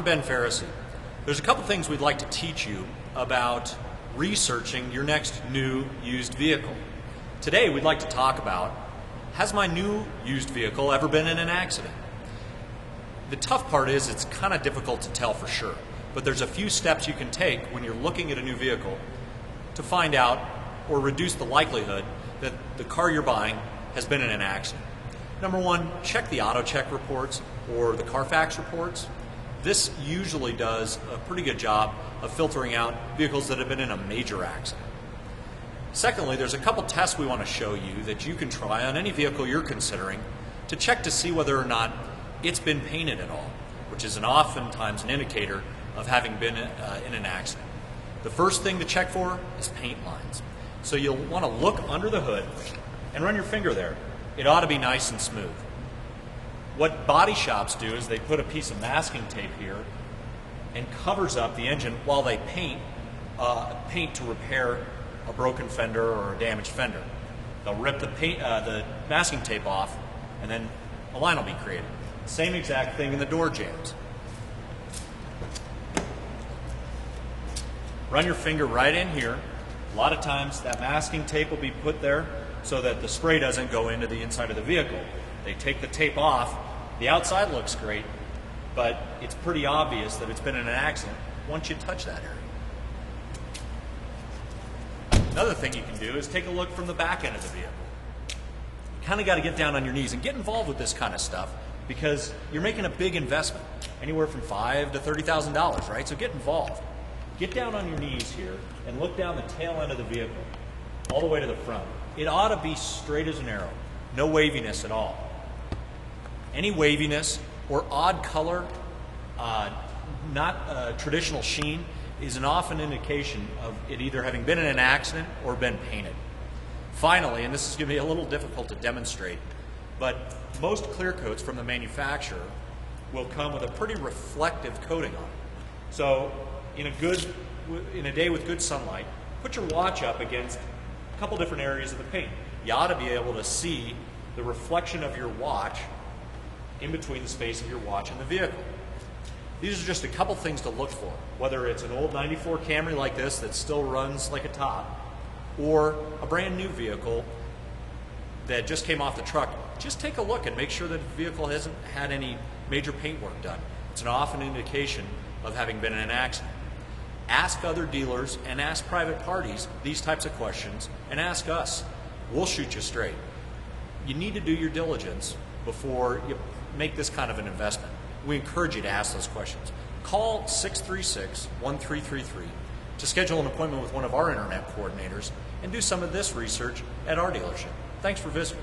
Ben Faricy. There's a couple things we'd like to teach you about researching your next new used vehicle. Today we'd like to talk about, has my new used vehicle ever been in an accident? The tough part is it's kind of difficult to tell for sure, but there's a few steps you can take when you're looking at a new vehicle to find out or reduce the likelihood that the car you're buying has been in an accident. Number one, check the auto check reports or the Carfax reports. This usually does a pretty good job of filtering out vehicles that have been in a major accident. Secondly, there's a couple tests we want to show you that you can try on any vehicle you're considering to check to see whether or not it's been painted at all, which is oftentimes an indicator of having been in an accident. The first thing to check for is paint lines. So you'll want to look under the hood and run your finger there. It ought to be nice and smooth. What body shops do is they put a piece of masking tape here and covers up the engine while they paint to repair a broken fender or a damaged fender. They'll rip the masking tape off and then a line will be created. Same exact thing in the door jambs. Run your finger right in here. A lot of times that masking tape will be put there so that the spray doesn't go into the inside of the vehicle. They take the tape off. The outside looks great, but it's pretty obvious that it's been in an accident once you touch that area. Another thing you can do is take a look from the back end of the vehicle. You kind of got to get down on your knees and get involved with this kind of stuff because you're making a big investment, anywhere from $5,000 to $30,000, right? So get involved. Get down on your knees here and look down the tail end of the vehicle all the way to the front. It ought to be straight as an arrow, no waviness at all. Any waviness or odd color, not traditional sheen, is an often indication of it either having been in an accident or been painted. Finally, and this is going to be a little difficult to demonstrate, but most clear coats from the manufacturer will come with a pretty reflective coating on it. So in a day with good sunlight, put your watch up against a couple different areas of the paint. You ought to be able to see the reflection of your watch in between the space of your watch and the vehicle. These are just a couple things to look for, whether it's an old 94 Camry like this that still runs like a top, or a brand new vehicle that just came off the truck. Just take a look and make sure that the vehicle hasn't had any major paint work done. It's an often indication of having been in an accident. Ask other dealers and ask private parties these types of questions, and ask us. We'll shoot you straight. You need to do your diligence before you make this kind of an investment. We encourage you to ask those questions. Call 636-1333 to schedule an appointment with one of our internet coordinators and do some of this research at our dealership. Thanks for visiting.